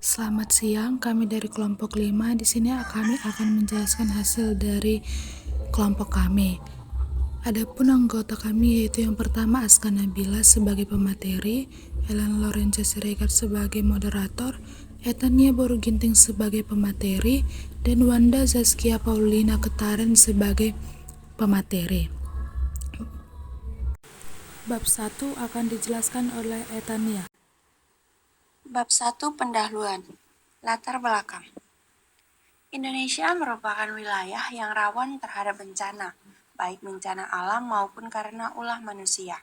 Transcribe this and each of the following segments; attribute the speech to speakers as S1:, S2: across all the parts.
S1: Selamat siang, kami dari kelompok 5. Di sini kami akan menjelaskan hasil dari kelompok kami. Adapun anggota kami yaitu yang pertama Aska Nabila sebagai pemateri, Ellen Lorenza Siregar sebagai moderator, Etania Boru Ginting sebagai pemateri, dan Wanda Zaskia Paulina Ketaren sebagai pemateri. Bab 1 akan dijelaskan oleh Etania.
S2: Bab 1 Pendahuluan. Latar belakang. Indonesia merupakan wilayah yang rawan terhadap bencana, baik bencana alam maupun karena ulah manusia.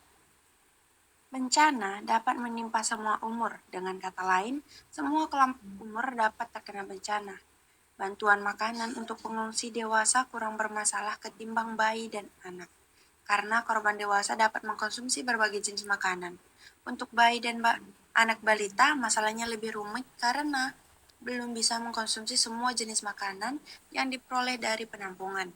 S2: Bencana dapat menimpa semua umur, dengan kata lain, semua kelompok umur dapat terkena bencana. Bantuan makanan untuk pengungsi dewasa kurang bermasalah ketimbang bayi dan anak, karena korban dewasa dapat mengkonsumsi berbagai jenis makanan. Untuk bayi dan anak balita, masalahnya lebih rumit karena belum bisa mengkonsumsi semua jenis makanan yang diperoleh dari penampungan.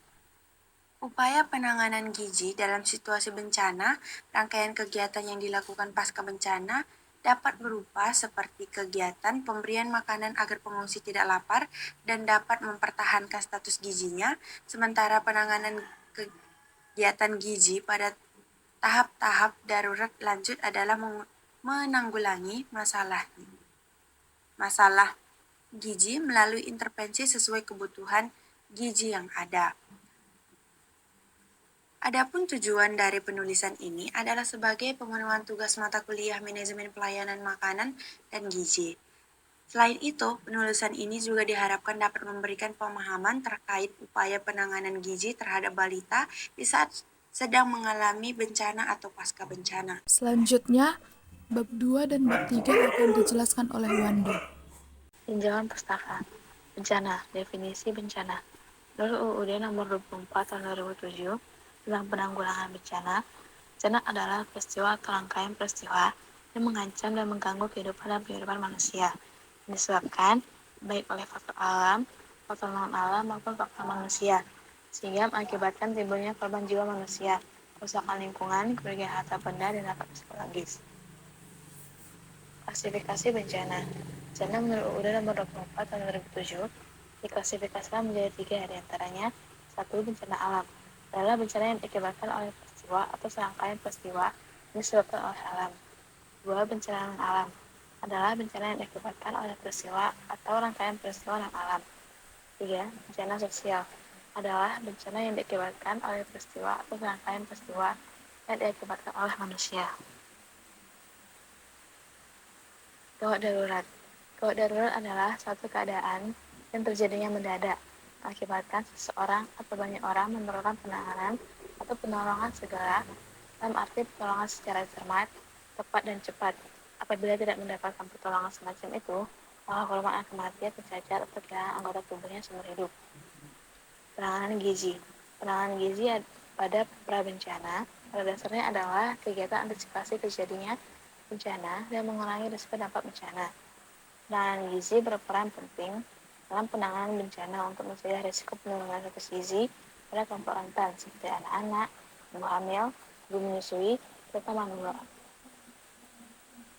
S2: Upaya penanganan gizi dalam situasi bencana, rangkaian kegiatan yang dilakukan pasca bencana dapat berupa seperti kegiatan pemberian makanan agar pengungsi tidak lapar dan dapat mempertahankan status gizinya, sementara penanganan kegiatan gizi pada tahap-tahap darurat lanjut adalah menanggulangi masalah gizi melalui intervensi sesuai kebutuhan gizi yang ada. Adapun tujuan dari penulisan ini adalah sebagai pemenuhan tugas mata kuliah Manajemen Pelayanan Makanan dan Gizi. Selain itu, penulisan ini juga diharapkan dapat memberikan pemahaman terkait upaya penanganan gizi terhadap balita di saat sedang mengalami bencana atau pasca bencana.
S1: Selanjutnya, bab 2 dan bab 3 akan dijelaskan oleh Wanda.
S3: Tinjauan Pustaka. Bencana. Definisi bencana. Menurut UUD nomor 24 tahun 2007 tentang penanggulangan bencana, bencana adalah peristiwa atau rangkaian peristiwa yang mengancam dan mengganggu kehidupan dan kehidupan manusia, yang disebabkan baik oleh faktor alam, faktor non-alam maupun faktor manusia, sehingga mengakibatkan timbulnya korban jiwa manusia, kerusakan lingkungan, kerugian harta benda, dan dampak psikologis. Klasifikasi bencana. Bencana menurut UUD nomor 24 tahun 2007 diklasifikasikan menjadi 3, diantaranya 1. Bencana alam adalah bencana yang diakibatkan oleh peristiwa atau serangkaian peristiwa yang disebabkan oleh alam. 2. Bencana non-alam adalah bencana yang diakibatkan oleh peristiwa atau rangkaian peristiwa non-alam. 3. Bencana sosial adalah bencana yang diakibatkan oleh peristiwa atau serangkaian peristiwa yang diakibatkan oleh manusia. Gawat darurat. Gawat darurat adalah suatu keadaan yang terjadinya mendadak, mengakibatkan seseorang atau banyak orang memerlukan penanganan atau penolongan segera, dalam arti pertolongan secara cermat, tepat dan cepat. Apabila tidak mendapatkan pertolongan semacam itu, maka korban akan mati, tercacat, atau kehilangan anggota tubuhnya seumur hidup. Penanganan gizi. Penanganan gizi pada prabencana pada dasarnya adalah kegiatan antisipasi terjadinya bencana dan mengurangi risiko dampak bencana. Penanganan gizi berperan penting dalam penanganan bencana untuk mencegah risiko penurunan status gizi pada kelompok rentan seperti anak-anak, ibu hamil, ibu menyusui, serta manula.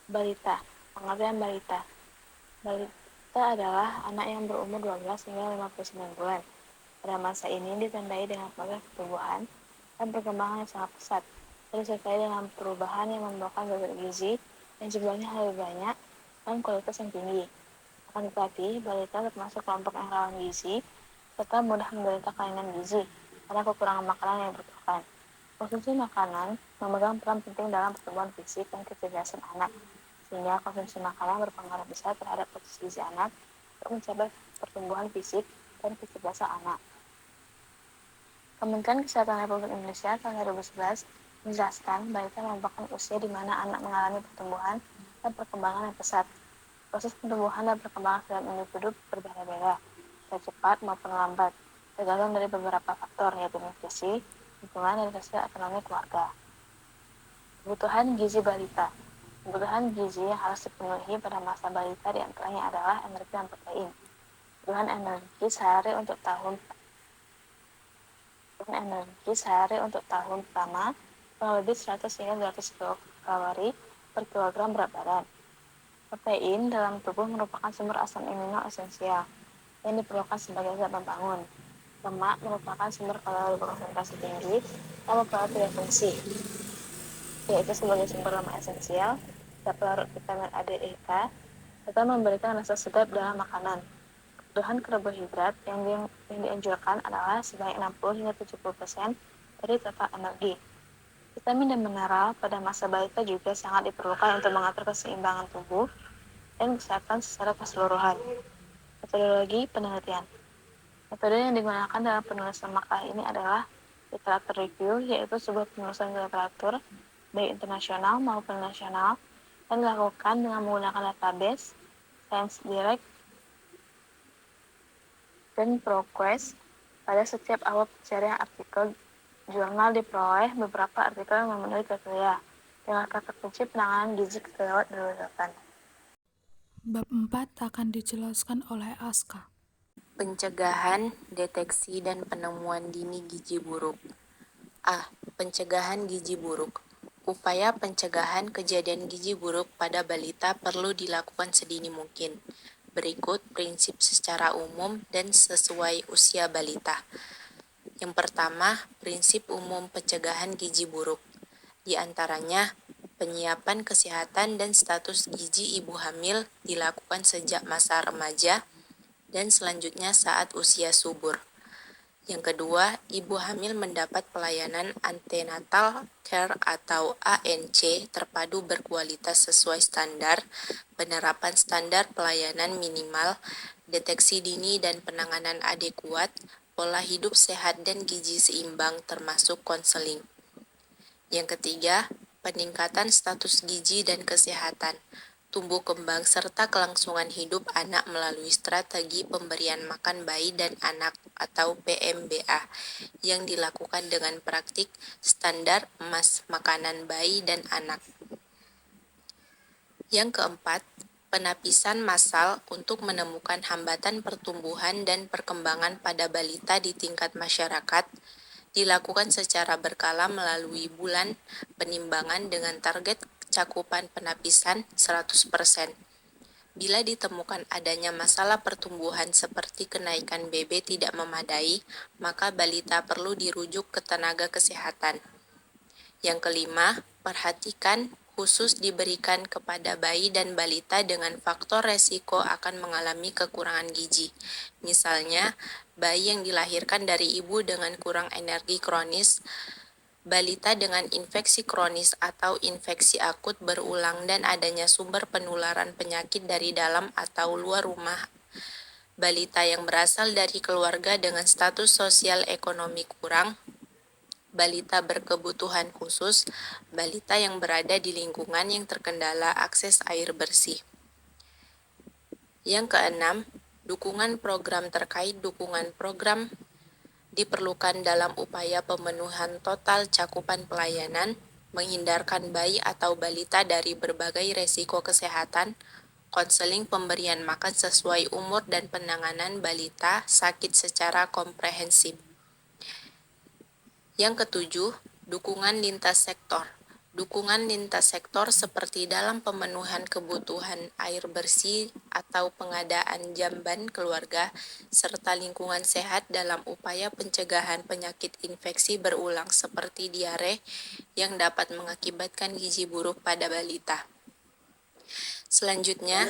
S3: Balita. Pengertian balita. Balita adalah anak yang berumur 12 hingga 59 bulan. Pada masa ini ditandai dengan proses pertumbuhan dan perkembangan yang sangat pesat, disertai dengan perubahan yang membawakan zat gizi yang jumlahnya lebih banyak dan kualitas yang tinggi. Akan tetapi, balita termasuk kelompok yang rawan gizi serta mudah menderita kelainan gizi karena kekurangan makanan yang dibutuhkan. Konsumsi makanan memegang peran penting dalam pertumbuhan fisik dan kecerdasan anak, sehingga konsumsi makanan berpengaruh besar terhadap proses gizi anak untuk mencapai pertumbuhan fisik dan kecerdasan anak. Kementerian Kesehatan Republik Indonesia tahun 2011 menjelaskan balita merupakan usia di mana anak mengalami pertumbuhan dan perkembangan yang pesat. Proses pertumbuhan dan perkembangan dalam individu berbeda-beda, baik cepat maupun lambat, tergantung dari beberapa faktor, yaitu nutrisi, lingkungan, dan sosial ekonomi keluarga. Kebutuhan gizi balita. Kebutuhan gizi yang harus dipenuhi pada masa balita diantaranya adalah energi dan protein. Kebutuhan energi sehari untuk tahun pertama kurang lebih 100 hingga 200 kalori per kilogram berat badan. Protein dalam tubuh merupakan sumber asam amino esensial yang diperlukan sebagai zat pembangun. Lemak merupakan sumber kalori berkonsentrasi tinggi yang mempengaruhi fungsi, yaitu sebagai sumber lemak esensial, zat pelarut vitamin A, D, E, K, serta memberikan rasa sedap dalam makanan. Kebutuhan karbohidrat yang dianjurkan adalah sebanyak 60 hingga 70% dari total energi. Vitamin dan mineral pada masa balita juga sangat diperlukan untuk mengatur keseimbangan tubuh dan kesehatan secara keseluruhan. Metodologi penelitian. Metode yang digunakan dalam penulisan makalah ini adalah literatur review, yaitu sebuah penulisan literatur baik internasional maupun nasional yang dilakukan dengan menggunakan database, ScienceDirect, dan ProQuest. Pada setiap awal pencarian artikel jurnal diperoleh beberapa artikel yang memenuhi kriteria dengan kata kunci penanganan gizi kelewat daruratan.
S1: Bab 4 akan dijelaskan oleh Aska.
S2: Pencegahan, deteksi, dan penemuan dini gizi buruk. A. Pencegahan gizi buruk. Upaya pencegahan kejadian gizi buruk pada balita perlu dilakukan sedini mungkin. Berikut prinsip secara umum dan sesuai usia balita. Yang pertama, prinsip umum pencegahan gizi buruk. Di antaranya, penyiapan kesehatan dan status gizi ibu hamil dilakukan sejak masa remaja dan selanjutnya saat usia subur. Yang kedua, ibu hamil mendapat pelayanan antenatal care atau ANC terpadu berkualitas sesuai standar, penerapan standar pelayanan minimal, deteksi dini dan penanganan adekuat, pola hidup sehat dan gizi seimbang termasuk konseling. Yang ketiga, peningkatan status gizi dan kesehatan, tumbuh kembang serta kelangsungan hidup anak melalui strategi pemberian makan bayi dan anak atau PMBA yang dilakukan dengan praktik standar emas makanan bayi dan anak. Yang keempat, penapisan massal untuk menemukan hambatan pertumbuhan dan perkembangan pada balita di tingkat masyarakat dilakukan secara berkala melalui bulan penimbangan dengan target cakupan penapisan 100%. Bila ditemukan adanya masalah pertumbuhan seperti kenaikan BB tidak memadai, maka balita perlu dirujuk ke tenaga kesehatan. Yang kelima, perhatikan khusus diberikan kepada bayi dan balita dengan faktor resiko akan mengalami kekurangan gizi. Misalnya, bayi yang dilahirkan dari ibu dengan kurang energi kronis, balita dengan infeksi kronis atau infeksi akut berulang dan adanya sumber penularan penyakit dari dalam atau luar rumah, balita yang berasal dari keluarga dengan status sosial ekonomi kurang, balita berkebutuhan khusus, balita yang berada di lingkungan yang terkendala akses air bersih. Yang keenam, dukungan program terkait dukungan program diperlukan dalam upaya pemenuhan total cakupan pelayanan, menghindarkan bayi atau balita dari berbagai resiko kesehatan, konseling pemberian makan sesuai umur dan penanganan balita sakit secara komprehensif. Yang ketujuh, dukungan lintas sektor. Dukungan lintas sektor seperti dalam pemenuhan kebutuhan air bersih atau pengadaan jamban keluarga, serta lingkungan sehat dalam upaya pencegahan penyakit infeksi berulang seperti diare yang dapat mengakibatkan gizi buruk pada balita. Selanjutnya,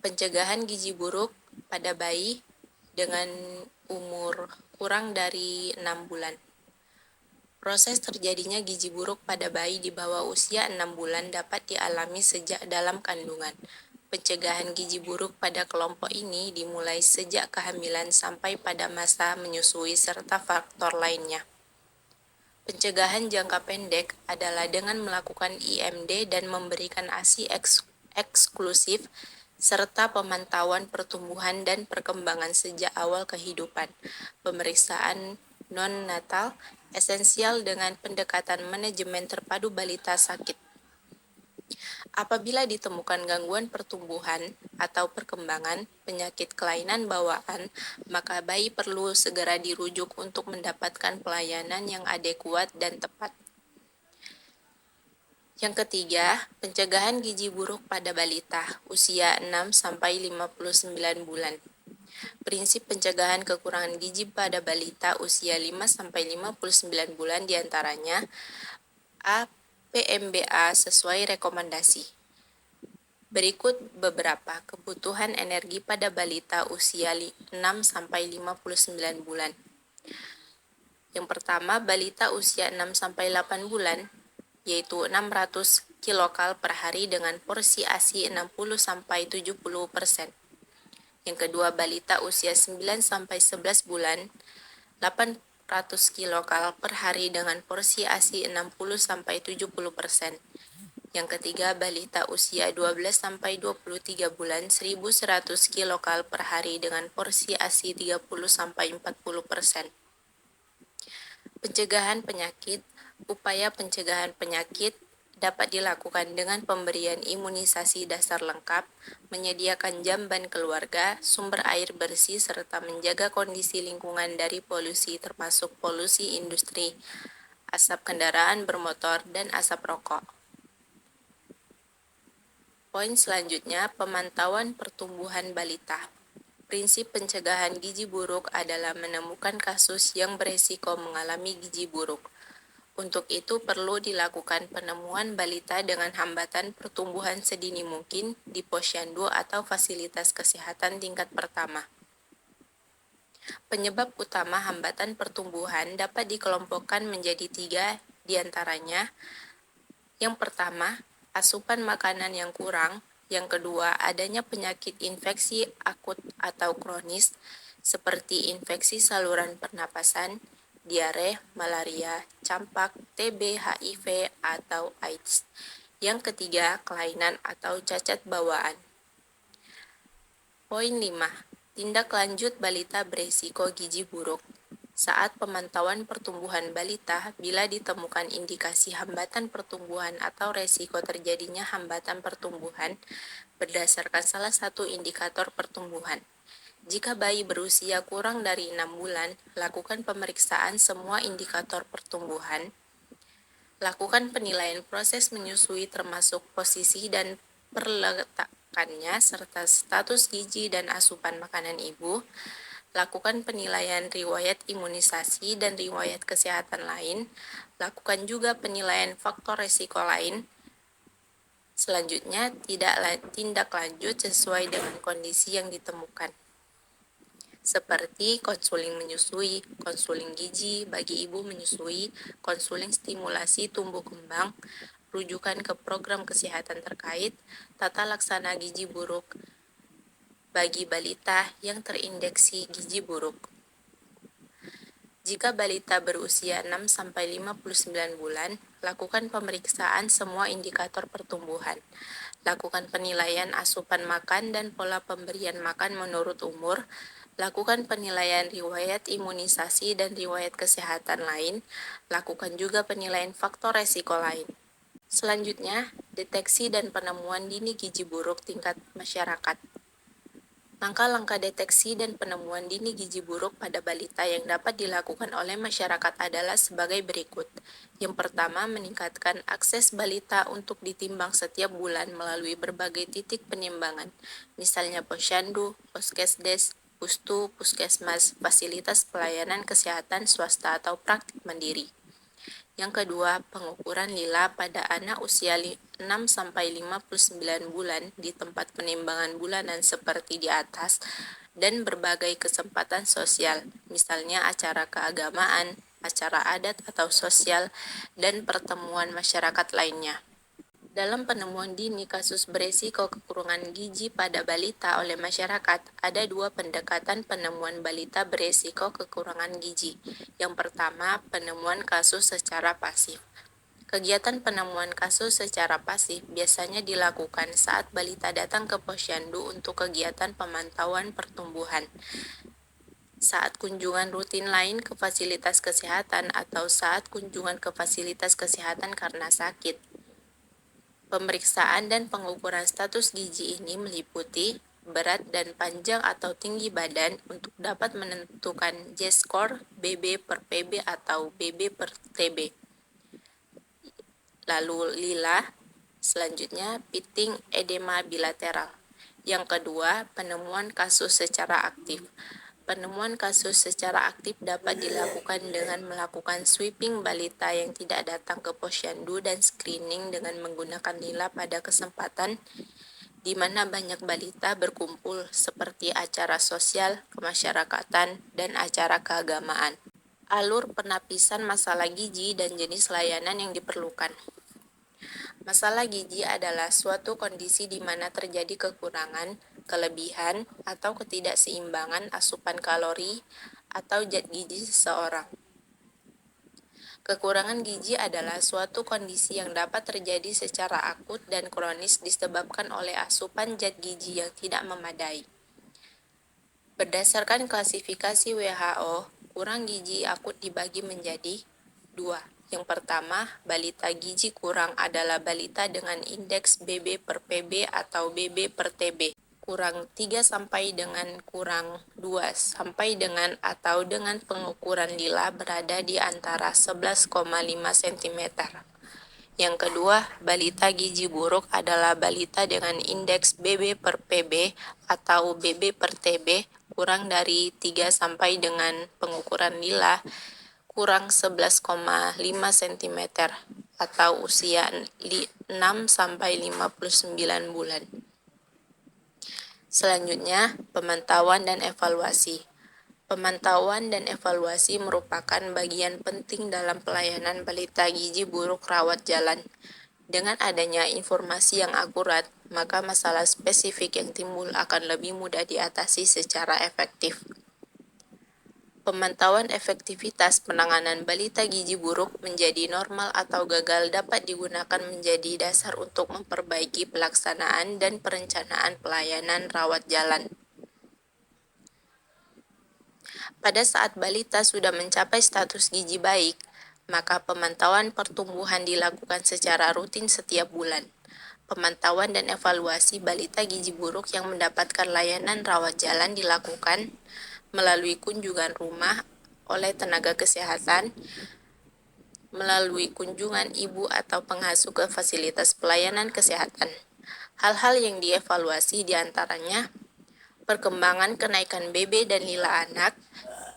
S2: pencegahan gizi buruk pada bayi dengan umur kurang dari 6 bulan. Proses terjadinya gizi buruk pada bayi di bawah usia 6 bulan dapat dialami sejak dalam kandungan. Pencegahan gizi buruk pada kelompok ini dimulai sejak kehamilan sampai pada masa menyusui serta faktor lainnya. Pencegahan jangka pendek adalah dengan melakukan IMD dan memberikan ASI eksklusif serta pemantauan pertumbuhan dan perkembangan sejak awal kehidupan. Pemeriksaan non-natal esensial dengan pendekatan manajemen terpadu balita sakit. Apabila ditemukan gangguan pertumbuhan atau perkembangan penyakit kelainan bawaan, maka bayi perlu segera dirujuk untuk mendapatkan pelayanan yang adekuat dan tepat.
S4: Yang ketiga, pencegahan gizi buruk pada balita usia 6-59 bulan. Prinsip pencegahan kekurangan gizi pada balita usia 5-59 bulan diantaranya A. PMBA sesuai rekomendasi. Berikut beberapa kebutuhan energi pada balita usia 6-59 bulan. Yang pertama, balita usia 6-8 bulan, yaitu 600 kilokal per hari dengan porsi ASI 60-70%. Yang kedua, balita usia 9-11 bulan, 800 kilokal per hari dengan porsi ASI 60-70%. Yang ketiga, balita usia 12-23 bulan, 1100 kilokal per hari dengan porsi ASI 30-40%. Pencegahan penyakit. Upaya pencegahan penyakit dapat dilakukan dengan pemberian imunisasi dasar lengkap, menyediakan jamban keluarga, sumber air bersih, serta menjaga kondisi lingkungan dari polusi termasuk polusi industri, asap kendaraan bermotor, dan asap rokok. Poin selanjutnya, pemantauan pertumbuhan balita. Prinsip pencegahan gizi buruk adalah menemukan kasus yang beresiko mengalami gizi buruk. Untuk itu perlu dilakukan penemuan balita dengan hambatan pertumbuhan sedini mungkin di posyandu atau fasilitas kesehatan tingkat pertama. Penyebab utama hambatan pertumbuhan dapat dikelompokkan menjadi 3 diantaranya. Yang pertama, asupan makanan yang kurang. Yang kedua, adanya penyakit infeksi akut atau kronis seperti infeksi saluran pernapasan, diare, malaria, campak, TB, HIV, atau AIDS. Yang ketiga, kelainan atau cacat bawaan. Poin 5. Tindak lanjut balita beresiko gizi buruk. Saat pemantauan pertumbuhan balita, bila ditemukan indikasi hambatan pertumbuhan atau resiko terjadinya hambatan pertumbuhan berdasarkan salah satu indikator pertumbuhan. Jika bayi berusia kurang dari 6 bulan, lakukan pemeriksaan semua indikator pertumbuhan. Lakukan penilaian proses menyusui termasuk posisi dan perletakannya serta status gizi dan asupan makanan ibu. Lakukan penilaian riwayat imunisasi dan riwayat kesehatan lain. Lakukan juga penilaian faktor risiko lain. Selanjutnya, tindak lanjut sesuai dengan kondisi yang ditemukan. Seperti konseling menyusui, konseling gizi bagi ibu menyusui, konseling stimulasi tumbuh kembang, rujukan ke program kesehatan terkait, tata laksana gizi buruk bagi balita yang terindiksi gizi buruk. Jika balita berusia 6-59 bulan, lakukan pemeriksaan semua indikator pertumbuhan. Lakukan penilaian asupan makan dan pola pemberian makan menurut umur. Lakukan penilaian riwayat imunisasi dan riwayat kesehatan lain. Lakukan juga penilaian faktor resiko lain. Selanjutnya, deteksi dan penemuan dini gizi buruk tingkat masyarakat. Langkah-langkah deteksi dan penemuan dini gizi buruk pada balita yang dapat dilakukan oleh masyarakat adalah sebagai berikut. Yang pertama, meningkatkan akses balita untuk ditimbang setiap bulan melalui berbagai titik penimbangan, misalnya posyandu, poskesdes, pustu, puskesmas, fasilitas pelayanan kesehatan swasta atau praktik mandiri. Yang kedua, pengukuran lila pada anak usia 6-59 bulan di tempat penimbangan bulanan seperti di atas dan berbagai kesempatan sosial, misalnya acara keagamaan, acara adat atau sosial, dan pertemuan masyarakat lainnya. Dalam penemuan dini kasus beresiko kekurangan gizi pada balita oleh masyarakat, ada 2 pendekatan penemuan balita beresiko kekurangan gizi. Yang pertama, penemuan kasus secara pasif. Kegiatan penemuan kasus secara pasif biasanya dilakukan saat balita datang ke posyandu untuk kegiatan pemantauan pertumbuhan, saat kunjungan rutin lain ke fasilitas kesehatan, atau saat kunjungan ke fasilitas kesehatan karena sakit. Pemeriksaan dan pengukuran status gizi ini meliputi berat dan panjang atau tinggi badan untuk dapat menentukan Z-score BB per PB atau BB per TB. lalu lila, selanjutnya pitting edema bilateral. Yang kedua, penemuan kasus secara aktif. Penemuan kasus secara aktif dapat dilakukan dengan melakukan sweeping balita yang tidak datang ke posyandu dan screening dengan menggunakan lila pada kesempatan di mana banyak balita berkumpul seperti acara sosial, kemasyarakatan, dan acara keagamaan. Alur penapisan masalah gizi dan jenis layanan yang diperlukan. Masalah gizi adalah suatu kondisi di mana terjadi kekurangan, kelebihan, atau ketidakseimbangan asupan kalori atau zat gizi seseorang. Kekurangan gizi adalah suatu kondisi yang dapat terjadi secara akut dan kronis disebabkan oleh asupan zat gizi yang tidak memadai. Berdasarkan klasifikasi WHO, kurang gizi akut dibagi menjadi 2. Yang pertama, balita gizi kurang adalah balita dengan indeks BB per PB atau BB per TB kurang 3 sampai dengan kurang 2 sampai dengan atau dengan pengukuran lila berada di antara 11,5 cm. Yang kedua, balita gizi buruk adalah balita dengan indeks BB per PB atau BB per TB kurang dari 3 sampai dengan pengukuran lila kurang 11,5 cm atau usia 6 sampai 59 bulan. Selanjutnya, pemantauan dan evaluasi. Pemantauan dan evaluasi merupakan bagian penting dalam pelayanan balita gizi buruk rawat jalan. Dengan adanya informasi yang akurat, maka masalah spesifik yang timbul akan lebih mudah diatasi secara efektif. Pemantauan efektivitas penanganan balita gizi buruk menjadi normal atau gagal dapat digunakan menjadi dasar untuk memperbaiki pelaksanaan dan perencanaan pelayanan rawat jalan. Pada saat balita sudah mencapai status gizi baik, maka pemantauan pertumbuhan dilakukan secara rutin setiap bulan. Pemantauan dan evaluasi balita gizi buruk yang mendapatkan layanan rawat jalan dilakukan melalui kunjungan rumah oleh tenaga kesehatan, melalui kunjungan ibu atau pengasuh ke fasilitas pelayanan kesehatan. Hal-hal yang dievaluasi diantaranya perkembangan kenaikan BB dan lila anak.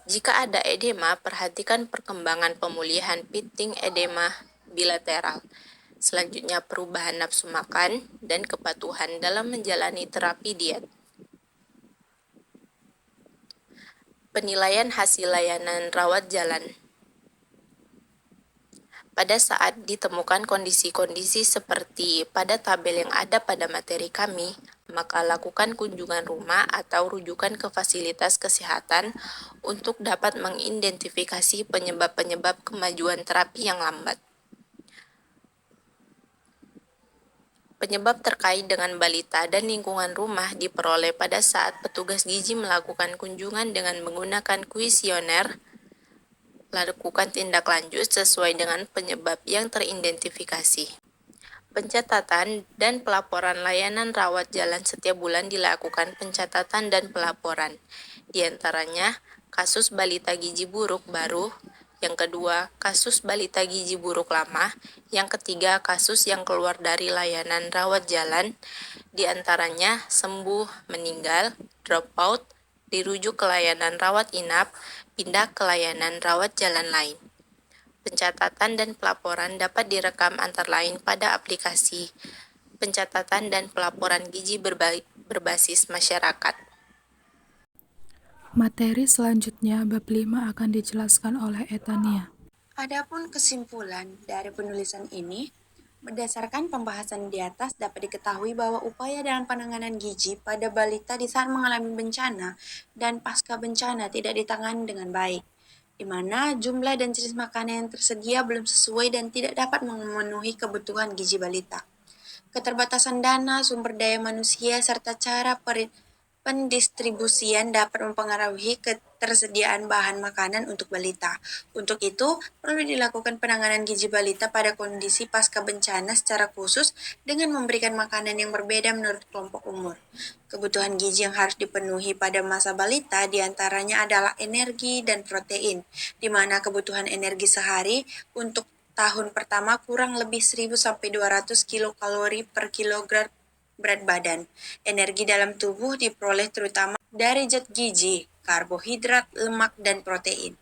S4: Jika ada edema, perhatikan perkembangan pemulihan pitting edema bilateral. Selanjutnya, perubahan nafsu makan dan kepatuhan dalam menjalani terapi diet. Penilaian hasil layanan rawat jalan. Pada saat ditemukan kondisi-kondisi seperti pada tabel yang ada pada materi kami, maka lakukan kunjungan rumah atau rujukan ke fasilitas kesehatan untuk dapat mengidentifikasi penyebab-penyebab kemajuan terapi yang lambat. Penyebab terkait dengan balita dan lingkungan rumah diperoleh pada saat petugas gizi melakukan kunjungan dengan menggunakan kuesioner, lakukan tindak lanjut sesuai dengan penyebab yang teridentifikasi. Pencatatan dan pelaporan layanan rawat jalan setiap bulan dilakukan pencatatan dan pelaporan. Di antaranya, kasus balita gizi buruk baru, yang kedua, kasus balita gizi buruk lama, yang ketiga, kasus yang keluar dari layanan rawat jalan, di antaranya sembuh, meninggal, drop out, dirujuk ke layanan rawat inap, pindah ke layanan rawat jalan lain. Pencatatan dan pelaporan dapat direkam antara lain pada aplikasi pencatatan dan pelaporan gizi berbasis masyarakat.
S1: Materi selanjutnya bab 5 akan dijelaskan oleh Etania.
S2: Adapun kesimpulan dari penulisan ini, berdasarkan pembahasan di atas dapat diketahui bahwa upaya dalam penanganan gizi pada balita di saat mengalami bencana dan pasca bencana tidak ditangani dengan baik, di mana jumlah dan jenis makanan yang tersedia belum sesuai dan tidak dapat memenuhi kebutuhan gizi balita. Keterbatasan dana, sumber daya manusia, serta cara pendistribusian dapat mempengaruhi ketersediaan bahan makanan untuk balita. Untuk itu, perlu dilakukan penanganan gizi balita pada kondisi pasca bencana secara khusus dengan memberikan makanan yang berbeda menurut kelompok umur. Kebutuhan gizi yang harus dipenuhi pada masa balita diantaranya adalah energi dan protein, di mana kebutuhan energi sehari untuk tahun pertama kurang lebih 1000-200 kilokalori per kilogram berat badan. Energi dalam tubuh diperoleh terutama dari zat gizi, karbohidrat, lemak, dan protein.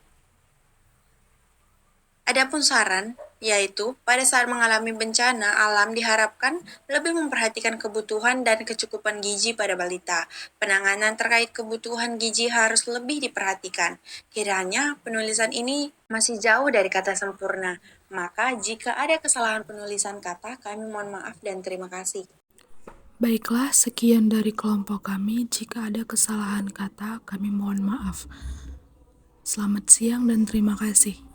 S2: Adapun saran, yaitu pada saat mengalami bencana alam diharapkan lebih memperhatikan kebutuhan dan kecukupan gizi pada balita. Penanganan terkait kebutuhan gizi harus lebih diperhatikan. Kiranya penulisan ini masih jauh dari kata sempurna. Maka jika ada kesalahan penulisan kata, kami mohon maaf dan terima kasih.
S1: Baiklah, sekian dari kelompok kami. Jika ada kesalahan kata, kami mohon maaf. Selamat siang dan terima kasih.